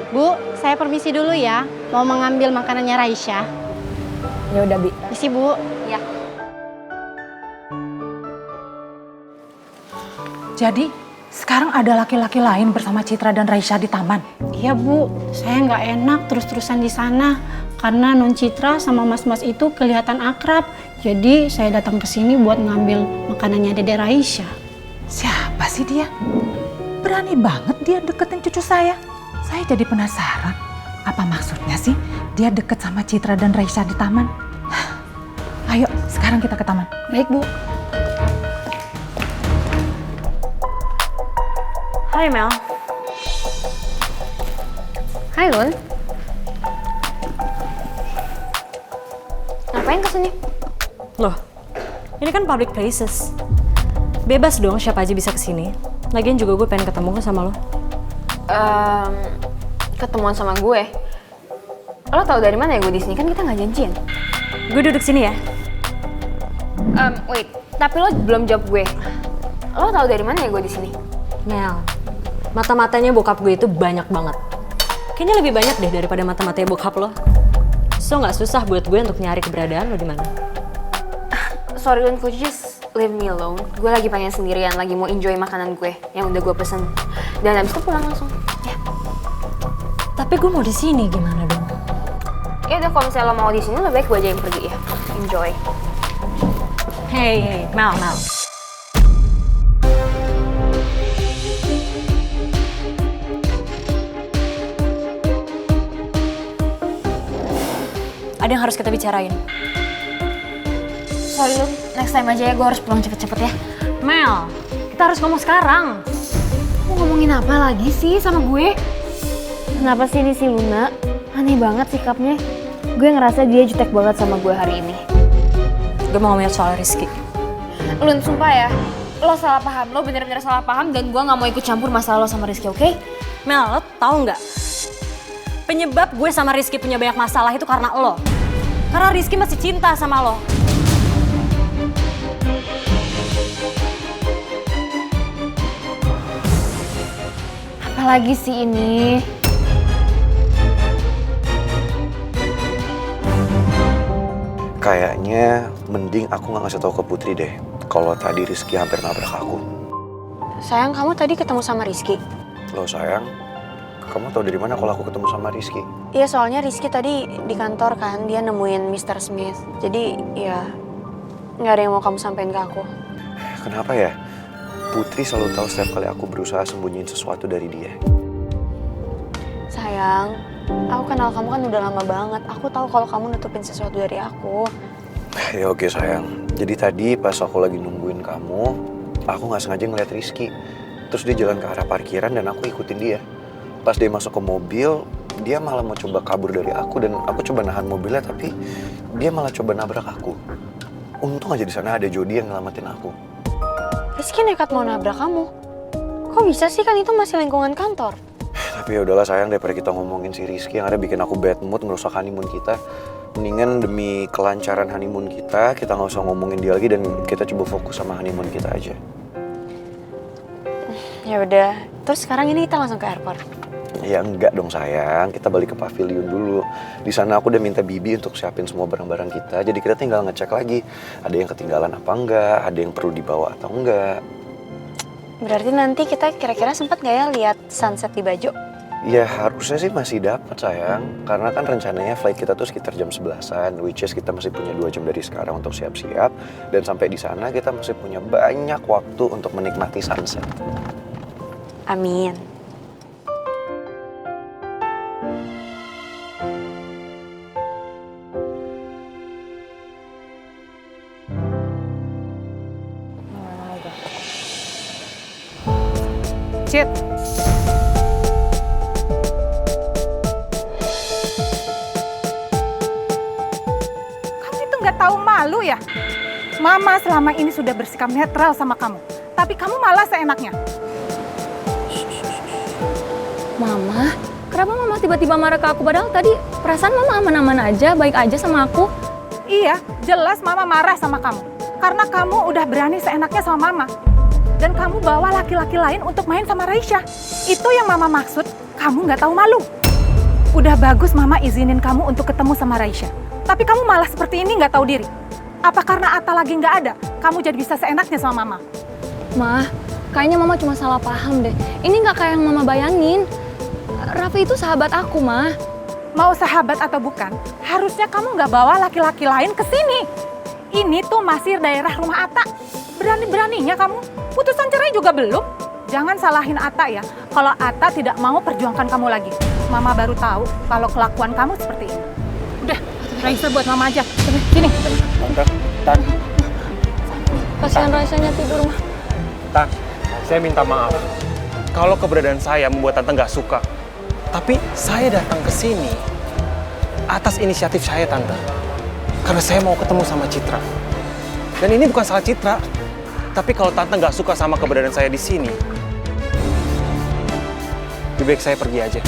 Bu, saya permisi dulu ya. Mau mengambil makanannya Raisya. Ya udah, Bi. Permisi, Bu. Ya. Jadi, sekarang ada laki-laki lain bersama Citra dan Raisya di taman. Iya, Bu. Saya nggak enak terus-terusan di sana. Karena Non Citra sama mas-mas itu kelihatan akrab. Jadi saya datang ke sini buat ngambil makanannya Dede Raisya. Siapa sih dia? Berani banget dia deketin cucu saya. Saya jadi penasaran. Apa maksudnya sih dia deket sama Citra dan Raisya di taman? Ayo, sekarang kita ke taman. Baik, Bu. Hai, Mel. Hai, Lun. Ngapain kesini? Loh, ini kan public places. Bebas dong siapa aja bisa kesini. Lagian juga gue pengen ketemu sama lo. Ketemuan sama gue. Lo tau dari mana ya gue di sini? Kan kita nggak janjian. Gue duduk sini ya. Wait, tapi lo belum jawab gue. Lo tau dari mana ya gue di sini? Mel, mata-matanya bokap gue itu banyak banget. Kayaknya lebih banyak deh daripada mata-matanya bokap lo. So nggak susah buat gue untuk nyari keberadaan lo di mana. Sorry, Lun, could you just leave me alone? Gue lagi pengen sendirian, lagi mau enjoy makanan gue yang udah gue pesen. Dan abis itu pulang langsung. Ya. Tapi gue mau di sini gimana dong? Ya udah, kalau misalnya lo mau di sini, lebih baik gue aja yang pergi ya. Enjoy. Hey, Mel. Ada yang harus kita bicarain. Sorry, Lun, next time aja ya, gue harus pulang cepet-cepet ya. Mel, kita harus ngomong sekarang. Mau ngomongin apa lagi sih sama gue? Kenapa sih ini si Luna? Aneh banget sikapnya. Gue ngerasa dia jutek banget sama gue hari ini. Gue mau ngomongin soal Rizky. Lun, sumpah ya, lo salah paham, lo bener-bener salah paham dan gue gak mau ikut campur masalah lo sama Rizky, oke? Mel, lo tau nggak? Penyebab gue sama Rizky punya banyak masalah itu karena lo. Karena Rizky masih cinta sama lo. Apalagi sih ini? Kayaknya mending aku nggak ngasih tahu ke Putri deh kalau tadi Rizky hampir nabrak aku. Sayang, kamu tadi ketemu sama Rizky? Loh sayang, kamu tahu dari mana kalau aku ketemu sama Rizky? Iya, soalnya Rizky tadi di kantor kan, dia nemuin Mr. Smith. Jadi ya nggak ada yang mau kamu sampein ke aku. Kenapa ya? Putri selalu tahu setiap kali aku berusaha sembunyiin sesuatu dari dia. Sayang, aku kenal kamu kan udah lama banget. Aku tahu kalau kamu nutupin sesuatu dari aku. Ya oke sayang. Jadi tadi pas aku lagi nungguin kamu, aku nggak sengaja ngeliat Rizky. Terus dia jalan ke arah parkiran dan aku ikutin dia. Pas dia masuk ke mobil, dia malah mau coba kabur dari aku dan aku coba nahan mobilnya tapi dia malah coba nabrak aku. Untung aja di sana ada Jody yang ngelamatin aku. Rizky nekat mau nabrak kamu. Kok bisa sih, kan itu masih lingkungan kantor? Tapi ya udahlah sayang, daripada kita ngomongin si Rizky yang ada bikin aku bad mood, ngerusak honeymoon kita. Mendingan demi kelancaran honeymoon kita nggak usah ngomongin dia lagi dan kita coba fokus sama honeymoon kita aja. Ya udah, terus sekarang ini kita langsung ke airport. Ya enggak dong sayang, kita balik ke pavilion dulu. Di sana aku udah minta Bibi untuk siapin semua barang-barang kita. Jadi kita tinggal ngecek lagi, ada yang ketinggalan apa enggak, ada yang perlu dibawa atau enggak. Berarti nanti kita kira-kira sempat nggak ya lihat sunset di Bajo? Ya harusnya sih masih dapat sayang, karena kan rencananya flight kita tuh sekitar jam 11-an, which is kita masih punya 2 jam dari sekarang untuk siap-siap. Dan sampai di sana kita masih punya banyak waktu untuk menikmati sunset. Amin. Cit. Kamu itu nggak tahu malu ya? Mama selama ini sudah bersikap netral sama kamu. Tapi kamu malah seenaknya. Mama, kenapa Mama tiba-tiba marah ke aku? Padahal tadi perasaan Mama aman-aman aja, baik aja sama aku. Iya, jelas Mama marah sama kamu. Karena kamu udah berani seenaknya sama Mama. Dan kamu bawa laki-laki lain untuk main sama Raisya. Itu yang Mama maksud, kamu nggak tahu malu. Udah bagus Mama izinin kamu untuk ketemu sama Raisya. Tapi kamu malah seperti ini nggak tahu diri. Apa karena Atta lagi nggak ada, kamu jadi bisa seenaknya sama Mama? Ma, kayaknya Mama cuma salah paham deh. Ini nggak kayak yang Mama bayangin. Raffi itu sahabat aku, Ma. Mau sahabat atau bukan, harusnya kamu nggak bawa laki-laki lain ke sini. Ini tuh masih daerah rumah Atta. Berani-beraninya kamu. Putusan cerai juga belum. Jangan salahin Atta ya. Kalau Atta tidak mau perjuangkan kamu lagi. Mama baru tahu kalau kelakuan kamu seperti ini. Udah, Raisa buat Mama aja. Sini. Tante, Tan, Kasihan Raisanya tidur, Ma. Tan, saya minta maaf. Kalau keberadaan saya membuat Tante nggak suka. Tapi saya datang ke sini atas inisiatif saya, Tante. Karena saya mau ketemu sama Citra. Dan ini bukan salah Citra. Tapi kalau Tante nggak suka sama keberadaan saya di sini, lebih baik saya pergi aja.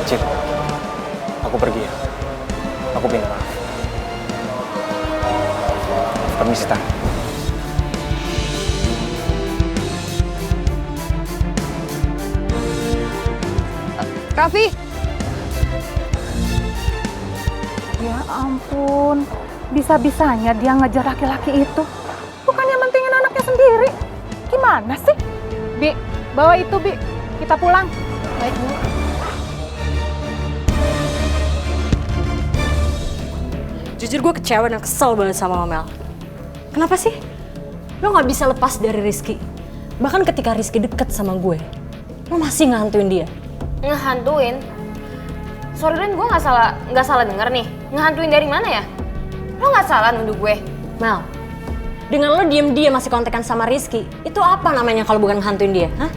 Cip, aku pergi ya. Aku minta maaf. Permisi, Tan. Raffi, Ya ampun, bisa-bisanya dia ngejar laki-laki itu. Bukannya mentingin anaknya sendiri. Gimana sih? Bi, bawa itu Bi, kita pulang. Baik, Bu. Jujur gue kecewa dan kesel banget sama Mel. Kenapa sih? Lo gak bisa lepas dari Rizky. Bahkan ketika Rizky deket sama gue, lo masih ngehantuin dia. Ngehantuin? Sorry Ren, gue nggak salah denger nih. Ngehantuin dari mana ya? Lo nggak salah nuduh gue. Mel, dengan lo diem-diem masih kontekan sama Rizky, itu apa namanya kalau bukan ngehantuin dia? Hah?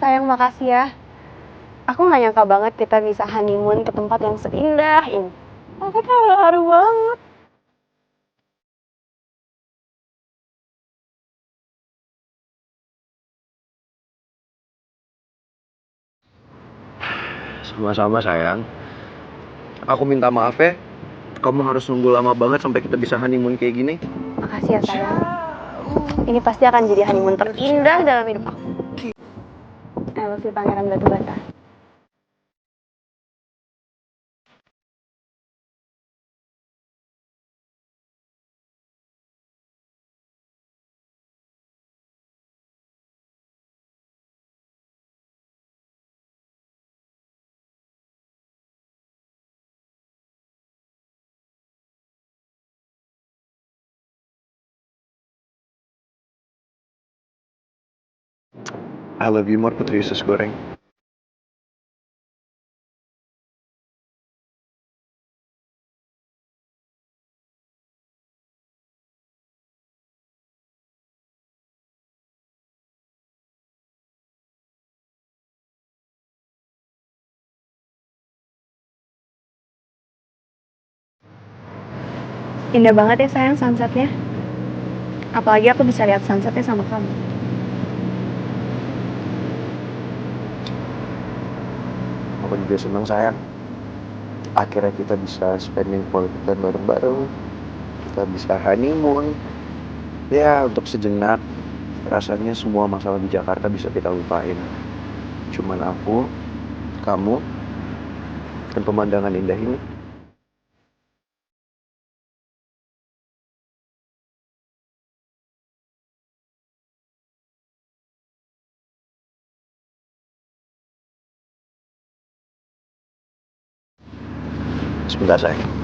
Sayang, makasih ya. Aku nggak nyangka banget kita bisa honeymoon ke tempat yang seindah ini. Aku terharu banget. Sama-sama sayang. Aku minta maaf ya. Kamu harus nunggu lama banget sampai kita bisa honeymoon kayak gini. Makasih ya sayang. Ini pasti akan jadi honeymoon terindah dalam hidup aku. I love you, Pangeran Batu Bata. I love you more Putri Usus Goreng. Indah banget ya sayang sunsetnya. Apalagi aku bisa lihat sunsetnya sama kamu. Aku juga seneng sayang. Akhirnya kita bisa spending quality time bareng-bareng. Kita bisa honeymoon. Ya, untuk sejenak rasanya semua masalah di Jakarta bisa kita lupain. Cuman aku, kamu, dan pemandangan indah ini. Sebentar sayang.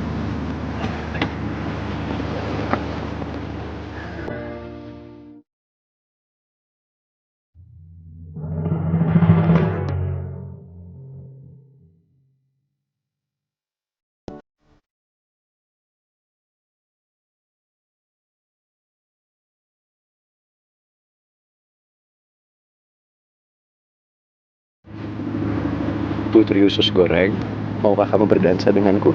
Putri usus goreng, maukah kamu berdansa denganku?